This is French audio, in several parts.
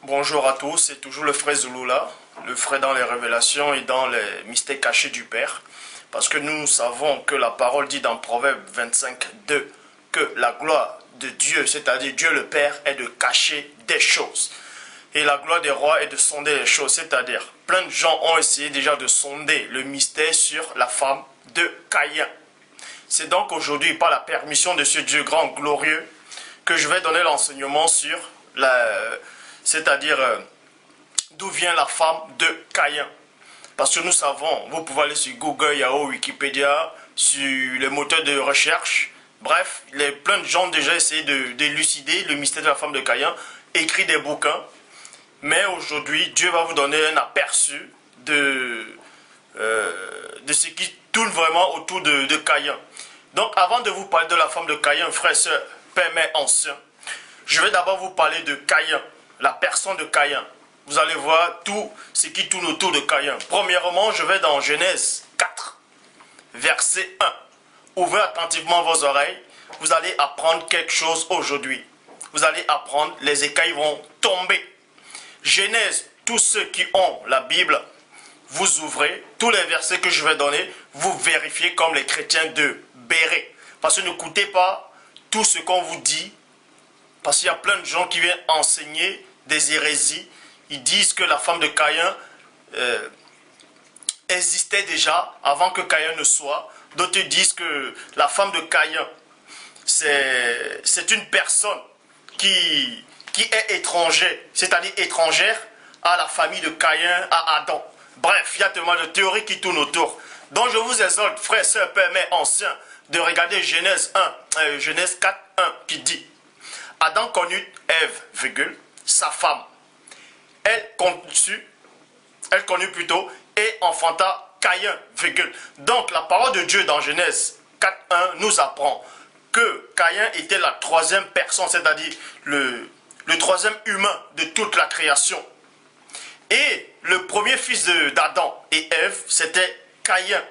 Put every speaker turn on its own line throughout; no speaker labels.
Bonjour à tous, c'est toujours le frère Zouloula, le frère dans les révélations et dans les mystères cachés du Père. Parce que nous savons que la parole dit dans Proverbe 25, 2 que la gloire de Dieu, c'est-à-dire Dieu le Père, est de cacher des choses. Et la gloire des rois est de sonder les choses, c'est-à-dire plein de gens ont essayé déjà de sonder le mystère sur la femme de Caïn. C'est donc aujourd'hui, par la permission de ce Dieu grand, glorieux, que je vais donner l'enseignement sur c'est-à-dire d'où vient la femme de Caïn. Parce que nous savons, vous pouvez aller sur Google, Yahoo, Wikipédia, sur les moteurs de recherche. Bref, plein de gens ont déjà essayé d'élucider le mystère de la femme de Caïn, écrit des bouquins. Mais aujourd'hui, Dieu va vous donner un aperçu de ce qui tourne vraiment autour de Caïn. Donc, avant de vous parler de la femme de Caïn, frères et sœurs, pères, mères, anciens, je vais d'abord vous parler de Caïn, la personne de Caïn. Vous allez voir tout ce qui tourne autour de Caïn. Premièrement, je vais dans Genèse 4, verset 1. Ouvrez attentivement vos oreilles. Vous allez apprendre quelque chose aujourd'hui. Vous allez apprendre, les écailles vont tomber. Genèse, tous ceux qui ont la Bible, vous ouvrez tous les versets que je vais donner, vous vérifiez comme les chrétiens de Béret. Parce que n'écoutez pas tout ce qu'on vous dit, parce qu'il y a plein de gens qui viennent enseigner des hérésies. Ils disent que la femme de Caïn existait déjà avant que Caïn ne soit. D'autres disent que la femme de Caïn, c'est une personne qui est étrangère, c'est-à-dire étrangère à la famille de Caïn, à Adam. Bref, il y a tellement de théories qui tournent autour. Donc je vous exhorte, frères, sœurs, pères, mères, anciens, de regarder Genèse 4, 1, qui dit: Adam connut Ève, sa femme. Elle connut plutôt, et enfanta Caïn, Donc la parole de Dieu dans Genèse 4, 1 nous apprend que Caïn était la troisième personne, c'est-à-dire le troisième humain de toute la création. Et le premier fils d'Adam et Ève, c'était Caïn.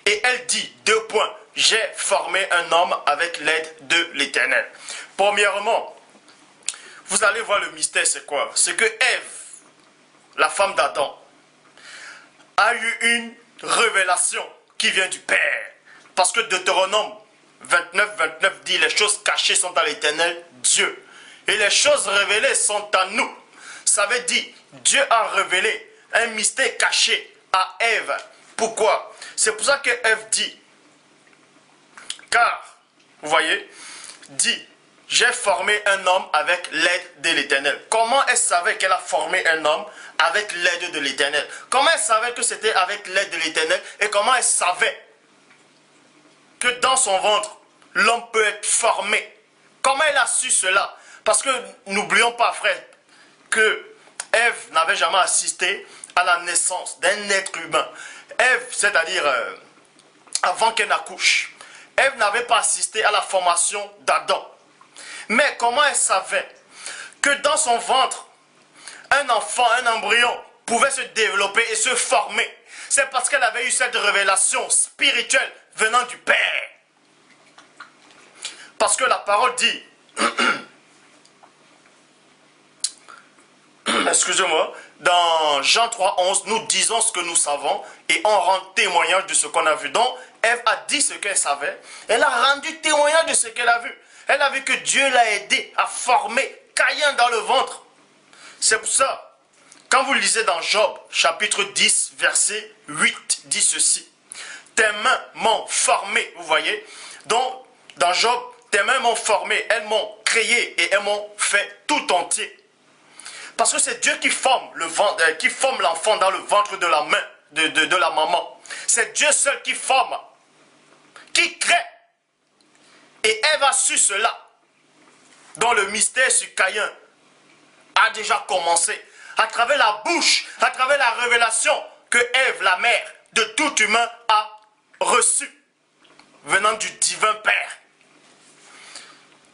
Et elle dit, 2 points, j'ai formé un homme avec l'aide de l'Éternel. Premièrement, vous allez voir le mystère, c'est quoi? C'est que Ève, la femme d'Adam, a eu une révélation qui vient du Père. Parce que Deutéronome 29, 29 dit, les choses cachées sont à l'Éternel, Dieu. Et les choses révélées sont à nous. Ça veut dire, Dieu a révélé un mystère caché à Ève. Pourquoi? C'est pour ça que Ève dit, car, vous voyez, dit, j'ai formé un homme avec l'aide de l'Éternel. Comment elle savait qu'elle a formé un homme avec l'aide de l'Éternel? Comment elle savait que c'était avec l'aide de l'Éternel? Et comment elle savait que dans son ventre, l'homme peut être formé? Comment elle a su cela? Parce que n'oublions pas, frère, que Ève n'avait jamais assisté à la naissance d'un être humain. Ève, c'est-à-dire avant qu'elle n'accouche, Ève n'avait pas assisté à la formation d'Adam. Mais comment elle savait que dans son ventre, un enfant, un embryon, pouvait se développer et se former? C'est parce qu'elle avait eu cette révélation spirituelle venant du Père. Parce que la parole dit, excusez-moi, dans Jean 3, 11, nous disons ce que nous savons et on rend témoignage de ce qu'on a vu. Donc, Ève a dit ce qu'elle savait, elle a rendu témoignage de ce qu'elle a vu. Elle a vu que Dieu l'a aidé à former Caïn dans le ventre. C'est pour ça, quand vous lisez dans Job, chapitre 10, verset 8, dit ceci. Tes mains m'ont formé, vous voyez. Donc, dans Job, tes mains m'ont formé, elles m'ont créé et elles m'ont fait tout entier. Parce que c'est Dieu qui forme l'enfant dans le ventre de la main, de la maman. C'est Dieu seul qui forme, qui crée. Et Ève a su cela. Donc le mystère sur Caïn a déjà commencé. À travers la bouche, à travers la révélation que Ève, la mère de tout humain, a reçue. Venant du divin Père.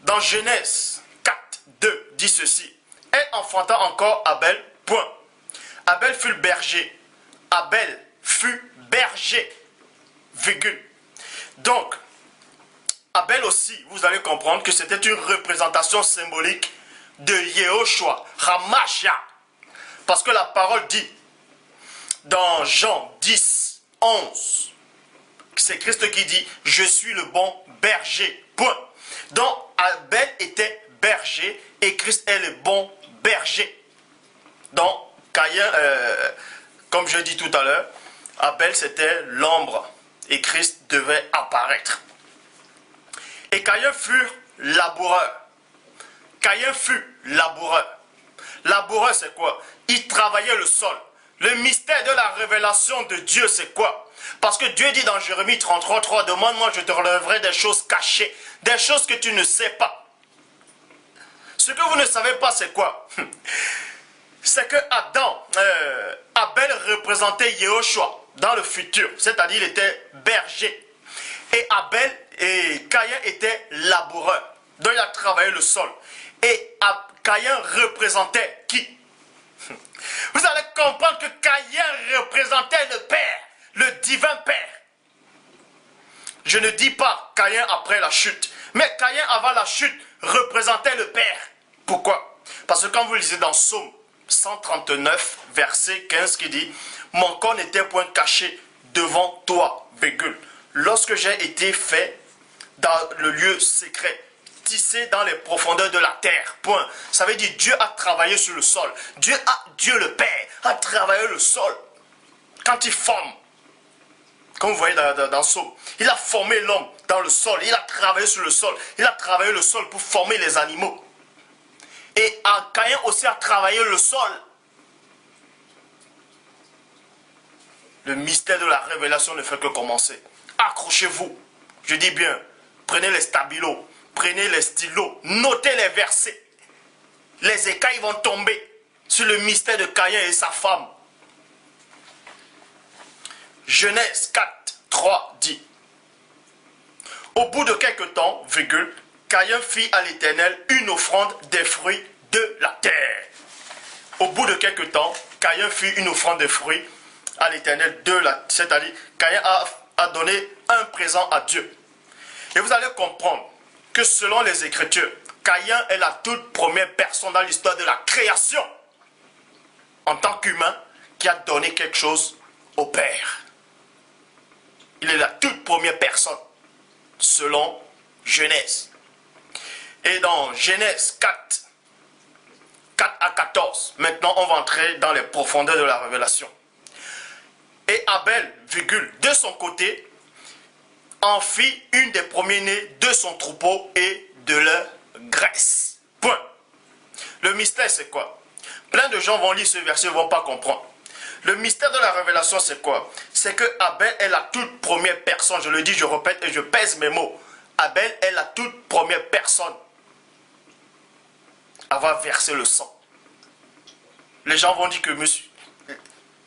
Dans Genèse 4, 2, dit ceci. Elle enfanta encore Abel, point. Abel fut le berger. Abel fut berger, virgule. Donc, Abel aussi, vous allez comprendre que c'était une représentation symbolique de Yehoshua, Hamashia. Parce que la parole dit, dans Jean 10, 11, c'est Christ qui dit, je suis le bon berger, point. Donc Abel était berger et Christ est le bon berger. Donc Caïn, comme je dis tout à l'heure, Abel c'était l'ombre et Christ devait apparaître. Et Caïn fut laboureur. Caïn fut laboureur. Laboureur c'est quoi? Il travaillait le sol. Le mystère de la révélation de Dieu c'est quoi? Parce que Dieu dit dans Jérémie 33, 3, demande-moi, je te relèverai des choses cachées, des choses que tu ne sais pas. Ce que vous ne savez pas c'est quoi? C'est que Abel représentait Yehoshua dans le futur, c'est-à-dire il était berger. Et Caïn était laboureur, donc il a travaillé le sol. Et Caïn représentait qui? Vous allez comprendre que Caïn représentait le Père, le divin Père. Je ne dis pas Caïn après la chute, mais Caïn avant la chute représentait le Père. Pourquoi? Parce que quand vous lisez dans Psaume 139, verset 15 qui dit « Mon corps n'était point caché devant toi, virgule. Lorsque j'ai été fait dans le lieu secret, tissé dans les profondeurs de la terre. » Point. Ça veut dire Dieu a travaillé sur le sol. Dieu le Père a travaillé le sol. Quand il forme, comme vous voyez dans Psaume, il a formé l'homme dans le sol. Il a travaillé sur le sol. Il a travaillé le sol pour former les animaux. Et Caïn aussi a travaillé le sol. Le mystère de la révélation ne fait que commencer. Accrochez-vous. Je dis bien, prenez les stabilos, prenez les stylos, notez les versets. Les écailles vont tomber sur le mystère de Caïn et sa femme. Genèse 4, 3 dit. Au bout de quelque temps, virgule, Caïn fit à l'Éternel une offrande des fruits de la terre. Au bout de quelque temps, Caïn fit une offrande des fruits à l'Éternel de la terre. C'est-à-dire, Caïn a donné un présent à Dieu. Et vous allez comprendre que selon les Écritures, Caïn est la toute première personne dans l'histoire de la création, en tant qu'humain, qui a donné quelque chose au Père. Il est la toute première personne, selon Genèse. Et dans Genèse 4, 4 à 14, maintenant on va entrer dans les profondeurs de la révélation. Et Abel, virgule, de son côté, en fit une des premiers-nés de son troupeau et de leur graisse. Point. Le mystère c'est quoi? Plein de gens vont lire ce verset et ne vont pas comprendre. Le mystère de la révélation c'est quoi? C'est que Abel est la toute première personne, je le dis, je répète et je pèse mes mots. Abel est la toute première personne à avoir versé le sang. Les gens vont dire que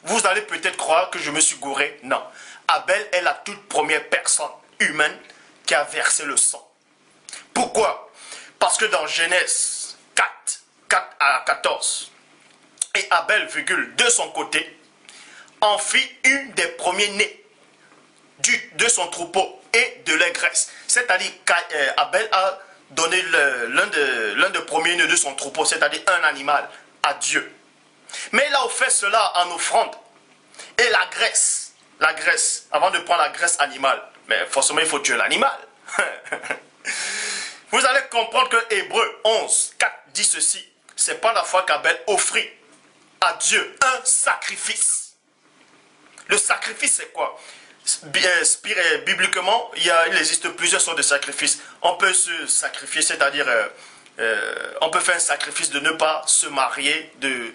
vous allez peut-être croire que je me suis gouré. Non. Abel est la toute première personne humaine qui a versé le sang. Pourquoi? Parce que dans Genèse 4, 4 à 14, et Abel, virgule, de son côté, en fit une des premiers-nés de son troupeau et de la graisse. C'est-à-dire qu'Abel a donné l'un des premiers-nés de son troupeau, c'est-à-dire un animal, à Dieu. Mais il a offert cela en offrande. Et la graisse, avant de prendre la graisse animale, mais forcément il faut tuer l'animal. Vous allez comprendre que Hébreux 11, 4 dit ceci. C'est pas la fois qu'Abel offrit à Dieu un sacrifice. Le sacrifice c'est quoi? Bibliquement, il existe plusieurs sortes de sacrifices. On peut se sacrifier, c'est-à-dire on peut faire un sacrifice de ne pas se marier, de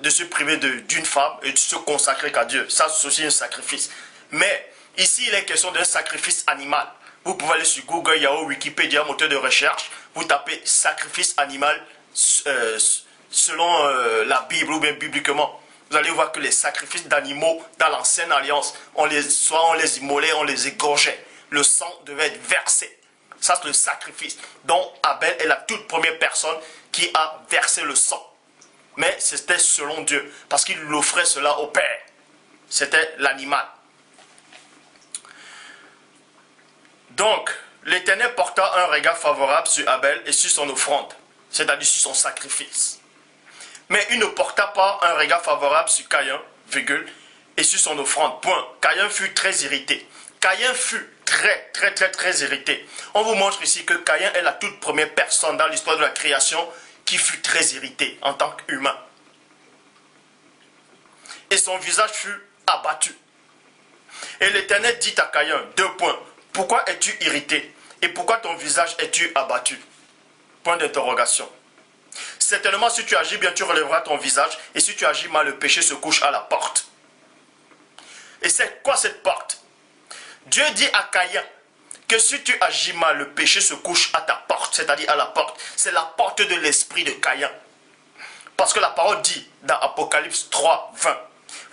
se priver d'une femme et de se consacrer qu'à Dieu. Ça, c'est aussi un sacrifice. Mais ici, il est question d'un sacrifice animal. Vous pouvez aller sur Google, Yahoo, Wikipédia, moteur de recherche. Vous tapez sacrifice animal selon la Bible ou bien bibliquement. Vous allez voir que les sacrifices d'animaux dans l'ancienne alliance, soit on les immolait, on les égorgeait. Le sang devait être versé. Ça, c'est le sacrifice. Donc, Abel est la toute première personne qui a versé le sang. Mais c'était selon Dieu, parce qu'il offrait cela au Père. C'était l'animal. Donc, l'Éternel porta un regard favorable sur Abel et sur son offrande. c'est-à-dire sur son sacrifice. Mais il ne porta pas un regard favorable sur Caïn, virgule, et sur son offrande, point. Caïn fut très irrité. Caïn fut très irrité. On vous montre ici que Caïn est la toute première personne dans l'histoire de la création qui fut très irrité en tant qu'humain. Et son visage fut abattu. Et l'Éternel dit à Caïn, deux points. Pourquoi es-tu irrité? Et pourquoi ton visage es-tu abattu? Point d'interrogation. Certainement, si tu agis bien, tu relèveras ton visage. Et si tu agis mal, le péché se couche à la porte. Et c'est quoi cette porte? Dieu dit à Caïn que si tu agis mal, le péché se couche à ta porte, c'est-à-dire à la porte. C'est la porte de l'esprit de Caïn. Parce que la parole dit dans Apocalypse 3, 20,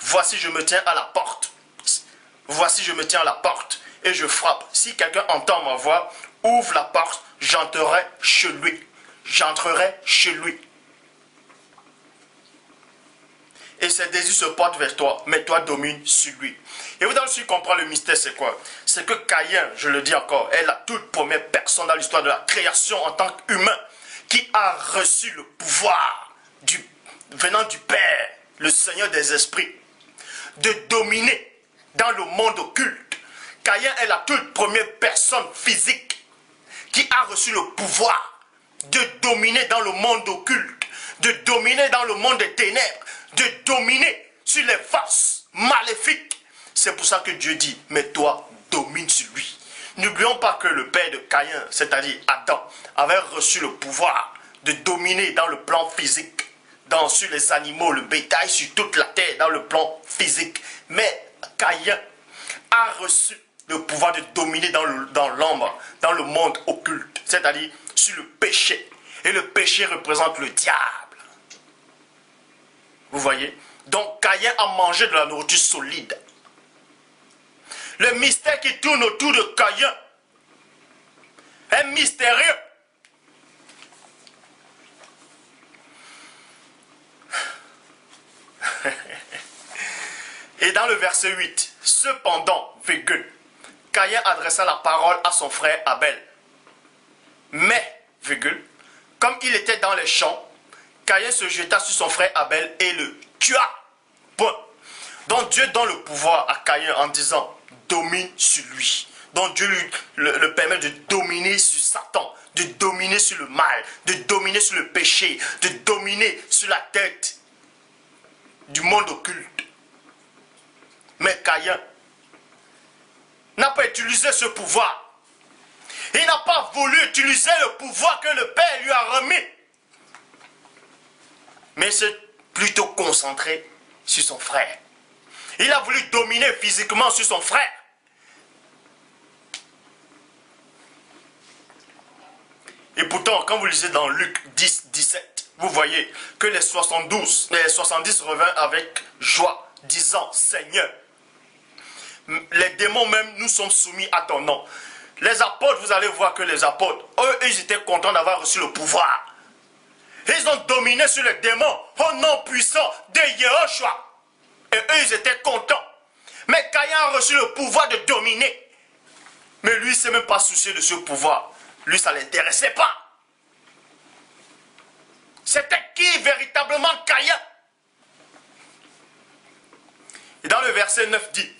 voici je me tiens à la porte. Voici je me tiens à la porte et je frappe. Si quelqu'un entend ma voix, ouvre la porte, j'entrerai chez lui. J'entrerai chez lui. Et ses désirs se portent vers toi, mais toi domine sur lui. Et vous devez aussi comprendre le mystère, c'est quoi? C'est que Caïn, je le dis encore, est la toute première personne dans l'histoire de la création en tant qu'humain qui a reçu le pouvoir venant du Père, le Seigneur des esprits, de dominer dans le monde occulte. Caïn est la toute première personne physique qui a reçu le pouvoir de dominer dans le monde occulte, de dominer dans le monde des ténèbres, de dominer sur les forces maléfiques. C'est pour ça que Dieu dit, mais toi, domine sur lui. N'oublions pas que le père de Caïn, c'est-à-dire Adam, avait reçu le pouvoir de dominer dans le plan physique, sur les animaux, le bétail, sur toute la terre, dans le plan physique. Mais Caïn a reçu le pouvoir de dominer dans l'ombre, dans le monde occulte, c'est-à-dire sur le péché. Et le péché représente le diable. Vous voyez? Donc Caïn a mangé de la nourriture solide. Le mystère qui tourne autour de Caïn est mystérieux. Et dans le verset 8, cependant, virgule, Caïn adressa la parole à son frère Abel. Mais, virgule, comme il était dans les champs, Caïn se jeta sur son frère Abel et le tua. Point. Donc Dieu donne le pouvoir à Caïn en disant, domine sur lui. Donc Dieu le permet de dominer sur Satan, de dominer sur le mal, de dominer sur le péché, de dominer sur la tête du monde occulte. Mais Caïn n'a pas utilisé ce pouvoir. Il n'a pas voulu utiliser le pouvoir que le Père lui a remis. Mais s'est plutôt concentré sur son frère. Il a voulu dominer physiquement sur son frère. Et pourtant, quand vous lisez dans Luc 10, 17, vous voyez que les 70 revinrent avec joie, disant, Seigneur, les démons même, nous sommes soumis à ton nom. Les apôtres, vous allez voir que les apôtres, eux, ils étaient contents d'avoir reçu le pouvoir. Ils ont dominé sur les démons au nom puissant de Yehoshua. Et eux, ils étaient contents. Mais Caïn a reçu le pouvoir de dominer. Mais lui, il ne s'est même pas soucié de ce pouvoir. Lui, ça ne l'intéressait pas. C'était qui véritablement Caïn? Et dans le verset 9 dit,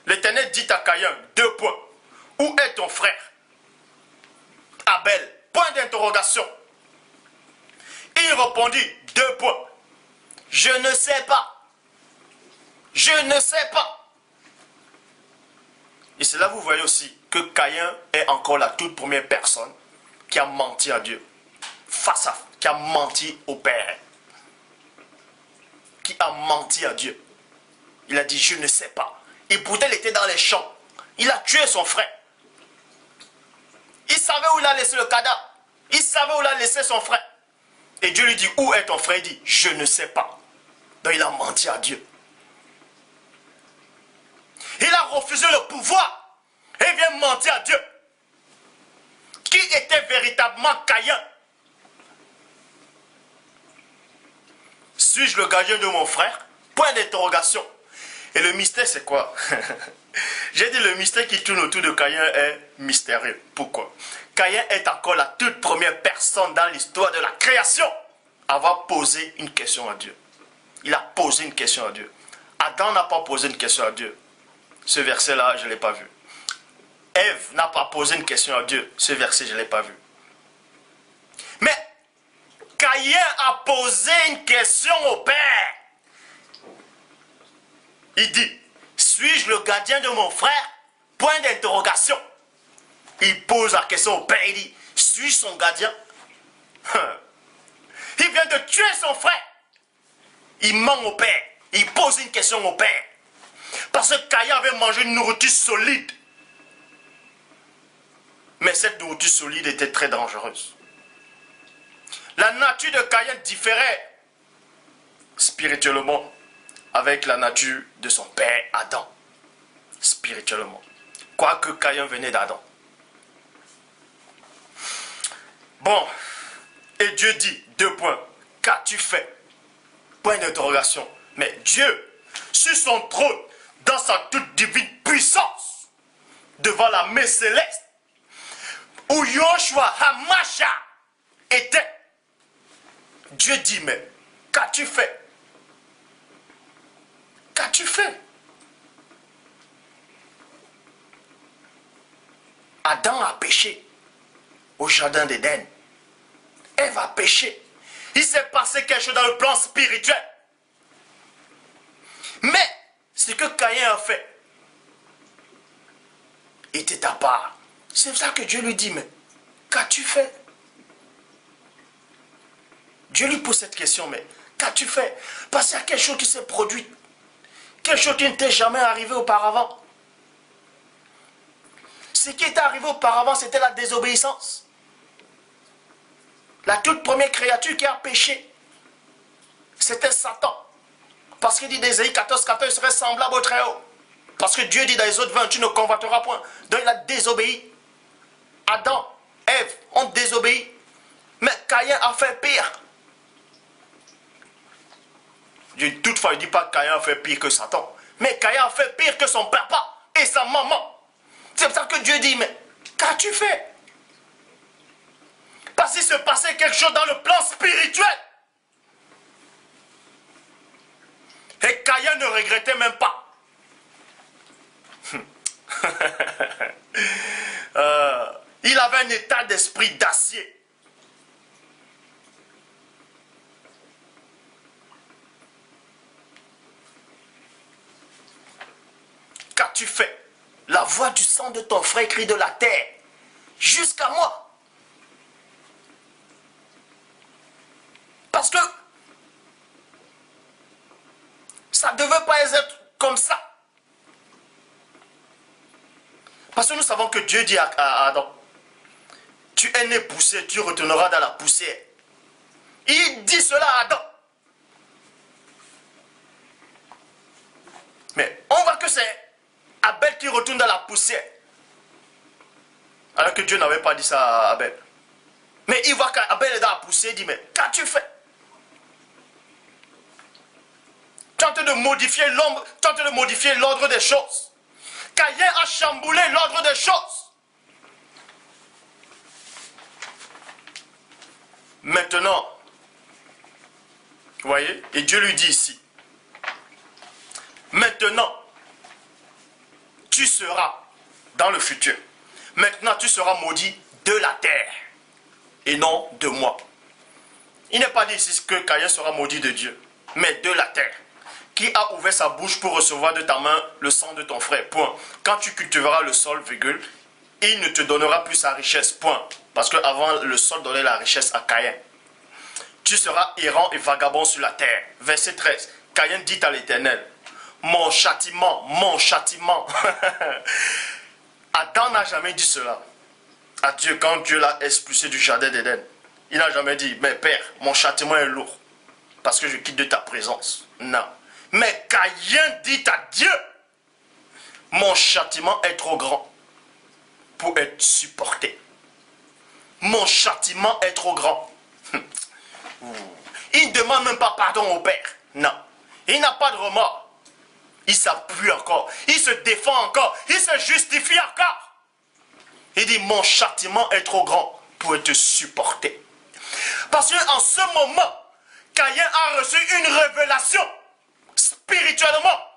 l'Éternel dit à Caïn, deux points. Où est ton frère? Abel, point d'interrogation. Il répondit, deux points. Je ne sais pas. Je ne sais pas. Et c'est là que vous voyez aussi que Caïn est encore la toute première personne qui a menti à Dieu. Qui a menti au Père. Qui a menti à Dieu. Il a dit, je ne sais pas. Et pourtant, il était dans les champs. Il a tué son frère. Il savait où il a laissé le cadavre. Il savait où il a laissé son frère. Et Dieu lui dit, où est ton frère? Il dit, je ne sais pas. Donc il a menti à Dieu. Il a refusé le pouvoir. Et il vient mentir à Dieu. Qui était véritablement Caïn? Suis-je le gardien de mon frère? Point d'interrogation. Et le mystère, c'est quoi? J'ai dit le mystère qui tourne autour de Caïn est mystérieux. Pourquoi? Caïn est encore la toute première personne dans l'histoire de la création à avoir posé une question à Dieu. Il a posé une question à Dieu. Adam n'a pas posé une question à Dieu. Ce verset-là, je ne l'ai pas vu. Ève n'a pas posé une question à Dieu. Ce verset, je ne l'ai pas vu. Mais Caïn a posé une question au Père. Il dit, suis-je le gardien de mon frère? Point d'interrogation. Il pose la question au Père. Il dit, suis-je son gardien? Il vient de tuer son frère. Il ment au Père. Il pose une question au Père. Parce que Caïn avait mangé une nourriture solide. Mais cette nourriture solide était très dangereuse. La nature de Caïn différait spirituellement avec la nature de son père Adam. Spirituellement. Quoique Caïn venait d'Adam. Bon. Et Dieu dit, 2 points. Qu'as-tu fait? Point d'interrogation. Mais Dieu, sur son trône, dans sa toute divine puissance, devant la main céleste, où Yoshua Hamasha était, Dieu dit, mais qu'as-tu fait? Qu'as-tu fait? Adam a péché au jardin d'Éden. Ève a péché. Il s'est passé quelque chose dans le plan spirituel. Mais ce que Caïn a fait était à part. C'est pour ça que Dieu lui dit, mais qu'as-tu fait? Dieu lui pose cette question, mais qu'as-tu fait? Parce qu'il y a quelque chose qui s'est produit. Quelque chose qui n'était jamais arrivé auparavant. Ce qui était arrivé auparavant, c'était la désobéissance. La toute première créature qui a péché, c'était Satan. Parce qu'il dit d'Ésaïe 14, 14, il serait semblable au Très-Haut. Parce que Dieu dit dans les autres 20, tu ne convoiteras point. Donc il a désobéi. Adam, Ève ont désobéi. Mais Caïn a fait pire. Toutefois, il ne dit pas que Caïn a fait pire que Satan. Mais Caïn a fait pire que son papa et sa maman. C'est pour ça que Dieu dit, mais qu'as-tu fait? Parce qu'il se passait quelque chose dans le plan spirituel. Et Caïn ne regrettait même pas. Il avait un état d'esprit d'acier. Qu'as-tu fait? La voix du sang de ton frère crie de la terre jusqu'à moi. Parce que ça ne devait pas être comme ça. Parce que nous savons que Dieu dit à Adam, tu es né poussière, tu retourneras dans la poussière. Il dit cela à Adam. Mais on voit que c'est Abel qui retourne dans la poussière. Alors que Dieu n'avait pas dit ça à Abel. Mais il voit qu'Abel est dans la poussière, il dit, mais qu'as-tu fait? Tu es en train de modifier l'ombre, tu es en train de modifier l'ordre des choses. Caïn a chamboulé l'ordre des choses. Maintenant, vous voyez, et Dieu lui dit ici, maintenant, tu seras dans le futur. Maintenant, tu seras maudit de la terre et non de moi. Il n'est pas dit ici que Caïn sera maudit de Dieu, mais de la terre. Qui a ouvert sa bouche pour recevoir de ta main le sang de ton frère, point. Quand tu cultiveras le sol, virgule, il ne te donnera plus sa richesse, point. Parce qu'avant, le sol donnait la richesse à Caïn. Tu seras errant et vagabond sur la terre. Verset 13. Caïn dit à l'Éternel, mon châtiment, mon châtiment. Adam n'a jamais dit cela à Dieu quand Dieu l'a expulsé du jardin d'Éden. Il n'a jamais dit, mais Père, mon châtiment est lourd parce que je quitte de ta présence. Non. Mais Caïn dit à Dieu, mon châtiment est trop grand pour être supporté. Mon châtiment est trop grand. Il ne demande même pas pardon au Père. Non. Il n'a pas de remords. Il s'appuie encore. Il se défend encore. Il se justifie encore. Il dit, mon châtiment est trop grand pour être supporté. Parce qu'en ce moment, Caïn a reçu une révélation spirituellement.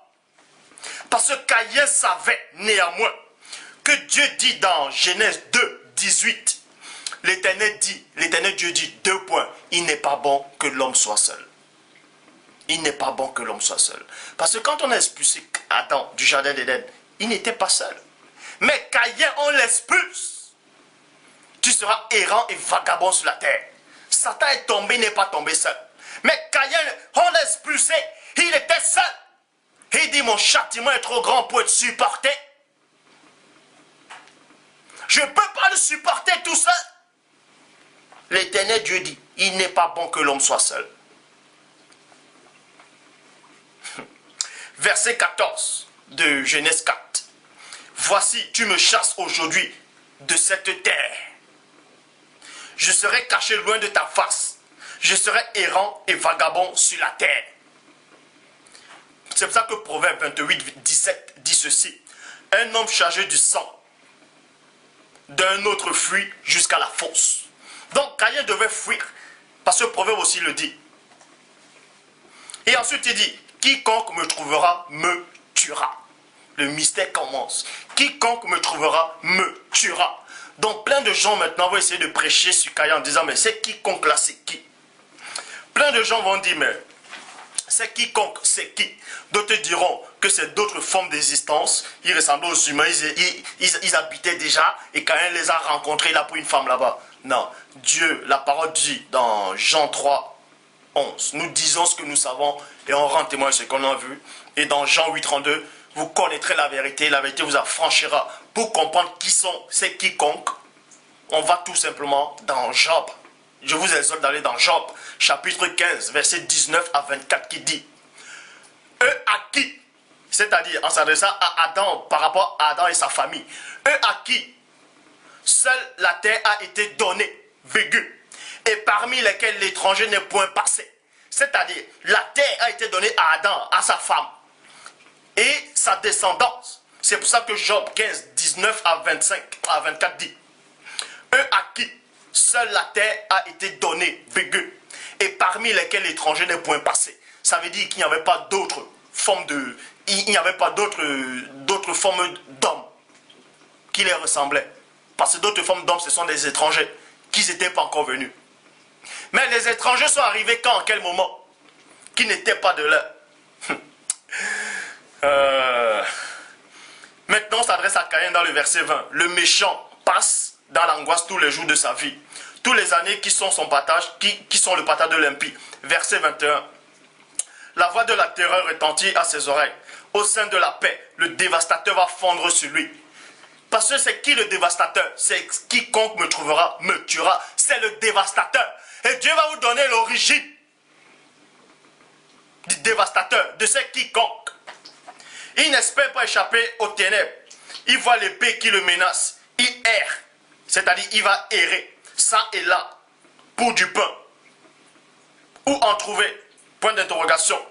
Parce que Caïn savait néanmoins que Dieu dit dans Genèse 2, 18, l'Éternel Dieu dit, 2 points, il n'est pas bon que l'homme soit seul. Il n'est pas bon que l'homme soit seul. Parce que quand on a expulsé Adam du jardin d'Éden, il n'était pas seul. Mais Caïn, on l'expulse. Tu seras errant et vagabond sur la terre. Satan est tombé, il n'est pas tombé seul. Mais Caïn, on l'a expulsé, il était seul. Il dit, mon châtiment est trop grand pour être supporté. Je ne peux pas le supporter tout seul. L'Éternel Dieu dit, il n'est pas bon que l'homme soit seul. Verset 14 de Genèse 4. Voici, tu me chasses aujourd'hui de cette terre. Je serai caché loin de ta face. Je serai errant et vagabond sur la terre. C'est pour ça que Proverbe 28, 17 dit ceci. Un homme chargé du sang d'un autre fuit jusqu'à la fosse. Donc Caïn devait fuir. Parce que Proverbe aussi le dit. Et ensuite il dit, quiconque me trouvera me tuera. Le mystère commence. Quiconque me trouvera me tuera. Donc plein de gens maintenant vont essayer de prêcher sur Caïn en disant, mais c'est quiconque là, c'est qui? Plein de gens vont dire, mais c'est quiconque, c'est qui? D'autres diront que c'est d'autres formes d'existence. Ils ressemblaient aux humains, ils habitaient déjà et Caïn les a rencontrés, il a pris une femme là-bas. Non, Dieu, la parole dit dans Jean 3, 11, nous disons ce que nous savons et on rend témoin de ce qu'on a vu. Et dans Jean 8, 32, vous connaîtrez la vérité vous affranchira. Pour comprendre qui sont ces quiconque, on va tout simplement dans Job. Je vous exhorte d'aller dans Job, chapitre 15, verset 19 à 24, qui dit, eux à qui, c'est-à-dire en s'adressant à Adam, par rapport à Adam et sa famille, eux à qui seule la terre a été donnée, virgule, et parmi lesquels l'étranger n'est point passé. C'est-à-dire, la terre a été donnée à Adam, à sa femme, et sa descendance. C'est pour ça que Job 15, 19 à 25, à 24 dit, eux à qui seule la terre a été donnée, virgule, et parmi lesquels l'étranger n'est point passé. Ça veut dire qu'il n'y avait pas d'autres formes de... Il n'y avait pas d'autres formes d'hommes qui les ressemblaient. Parce que d'autres formes d'hommes, ce sont des étrangers qui n'étaient pas encore venus. Mais les étrangers sont arrivés quand, en quel moment? Qui n'étaient pas de là. Maintenant, on s'adresse à Caïn dans le verset 20. Le méchant passe dans l'angoisse tous les jours de sa vie. Tous les années qui sont son partage, qui sont le partage de l'impie. Verset 21. La voix de la terreur retentit à ses oreilles. Au sein de la paix, le dévastateur va fondre sur lui. Parce que c'est qui le dévastateur? C'est quiconque me trouvera, me tuera. C'est le dévastateur. Et Dieu va vous donner l'origine du dévastateur, de ce quiconque. Il n'espère pas échapper aux ténèbres. Il voit l'épée qui le menace. Il erre. C'est-à-dire, il va errer, ça et là, pour du pain. Où en trouver? Point d'interrogation.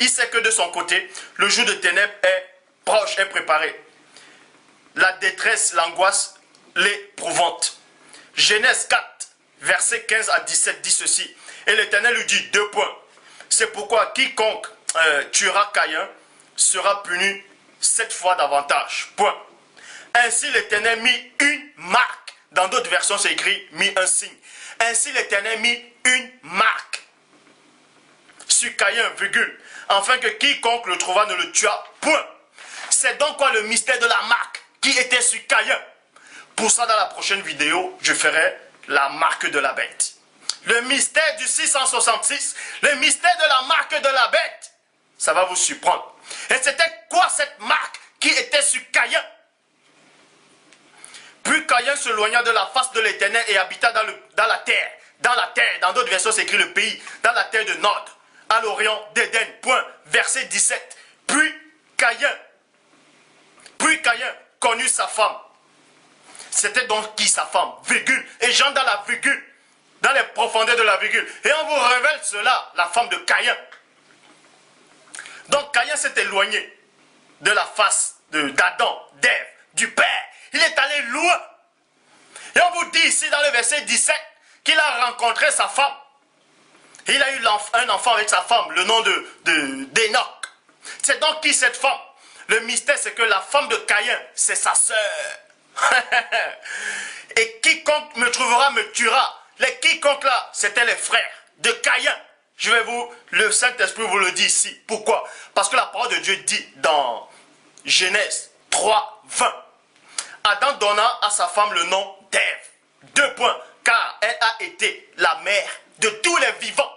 Il sait que de son côté, le jour de ténèbres est proche, est préparé. La détresse, l'angoisse, l'épouvante. Genèse 4, versets 15 à 17 dit ceci. Et l'Éternel lui dit 2 points. C'est pourquoi quiconque tuera Caïn sera puni 7 fois davantage. Point. Ainsi l'Éternel mit une marque. Dans d'autres versions, c'est écrit mis un signe. Ainsi l'Éternel mit une marque sur Caïn, virgule, afin que quiconque le trouva ne le tuât. Point. C'est donc quoi le mystère de la marque qui était sur Caïn? Pour ça, dans la prochaine vidéo, je ferai la marque de la bête. Le mystère du 666, le mystère de la marque de la bête. Ça va vous surprendre. Et c'était quoi cette marque qui était sur Caïn? Puis Caïn s'éloigna de la face de l'Éternel et habita dans la terre. Dans la terre, dans d'autres versions, c'est écrit le pays. Dans la terre de Nod, à l'Orient d'Éden. Point. Verset 17. Puis Caïn connut sa femme. C'était donc qui sa femme? Virgule. Et Jean dans la virgule. Dans les profondeurs de la virgule. Et on vous révèle cela, la femme de Caïn. Donc Caïn s'est éloigné de la face d'Adam, d'Ève, du Père. Il est allé loin Et on vous dit ici dans le verset 17 qu'il a rencontré sa femme. Il a eu un enfant avec sa femme, le nom d'Enoch. C'est donc qui cette femme? Le mystère, c'est que la femme de Caïn, c'est sa sœur. Et quiconque me trouvera me tuera. Les quiconque là, c'était les frères de Caïn. Le Saint-Esprit vous le dit ici. Pourquoi? Parce que la parole de Dieu dit dans Genèse 3, 20. Adam donna à sa femme le nom d'Ève. 2 points. Car elle a été la mère de tous les vivants.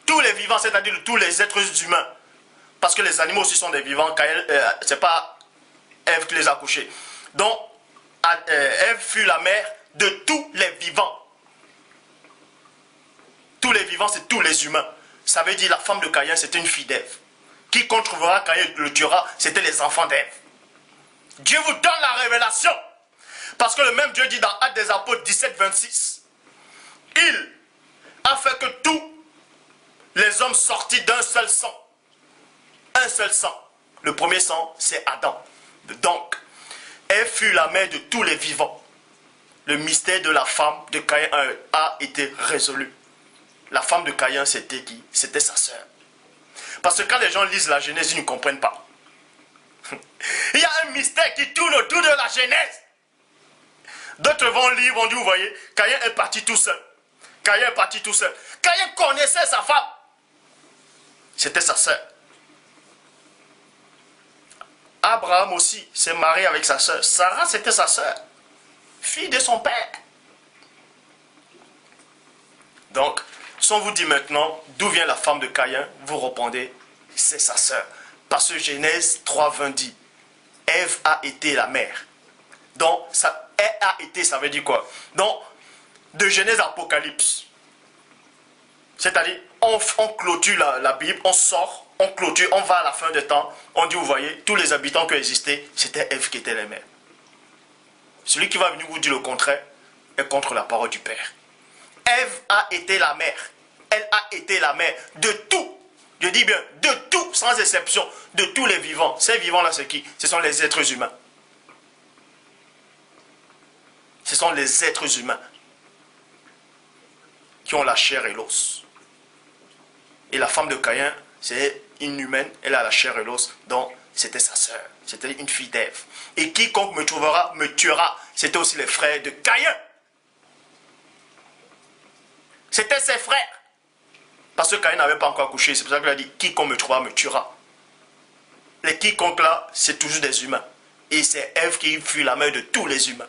Tous les vivants, c'est-à-dire de tous les êtres humains. Parce que les animaux aussi sont des vivants. C'est pas Ève qui les a couchés. Donc, Ève fut la mère de tous les vivants. Tous les vivants, c'est tous les humains. Ça veut dire la femme de Caïn, c'était une fille d'Ève. Quiconque trouvera Caïn le tuera, c'était les enfants d'Ève. Dieu vous donne la révélation. Parce que le même Dieu dit dans Actes des Apôtres 17, 26. Il a fait que tous les hommes sortis d'un seul sang. Un seul sang. Le premier sang, c'est Adam. Donc, Ève fut la mère de tous les vivants. Le mystère de la femme de Caïn a été résolu. La femme de Caïn, c'était qui? C'était sa sœur. Parce que quand les gens lisent la Genèse, ils ne comprennent pas. Il y a un mystère qui tourne autour de la Genèse. D'autres vont lire, vont dire, vous voyez, Caïn est parti tout seul. Caïn est parti tout seul. Caïn connaissait sa femme. C'était sa sœur. Abraham aussi s'est marié avec sa sœur. Sarah, c'était sa sœur. Fille de son père. Donc, si on vous dit maintenant d'où vient la femme de Caïn, vous répondez, c'est sa sœur. Parce que Genèse 3:20 dit, Ève a été la mère. Donc, ça, elle a été, ça veut dire quoi? Donc, de Genèse à Apocalypse. C'est-à-dire, on clôture la Bible, on sort, on clôture, on va à la fin des temps, on dit, vous voyez, tous les habitants qui existaient, c'était Ève qui était les mères. Celui qui va venir vous dire le contraire est contre la parole du Père. Ève a été la mère. Elle a été la mère de tout. Je dis bien, de tout, sans exception, de tous les vivants. Ces vivants-là, c'est qui? Ce sont les êtres humains. Ce sont les êtres humains qui ont la chair et l'os. Et la femme de Caïn, c'est inhumaine, elle a la chair et l'os, donc c'était sa sœur. C'était une fille d'Ève. Et quiconque me trouvera, me tuera. C'était aussi les frères de Caïn. C'était ses frères. Parce que Caïn n'avait pas encore accouché. C'est pour ça qu'il a dit, quiconque me trouvera, me tuera. Les quiconque là, c'est toujours des humains. Et c'est Ève qui fut la mère de tous les humains.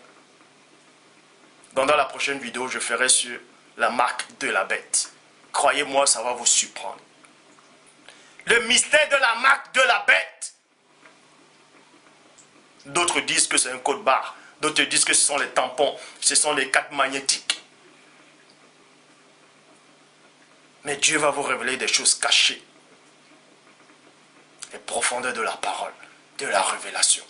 Donc dans la prochaine vidéo, je ferai sur la marque de la bête. Croyez-moi, ça va vous surprendre. Le mystère de la marque de la bête. D'autres disent que c'est un code barre. D'autres disent que ce sont les tampons. Ce sont les cartes magnétiques. Mais Dieu va vous révéler des choses cachées. Les profondeurs de la parole, de la révélation.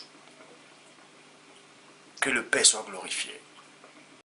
Que le Père soit glorifié.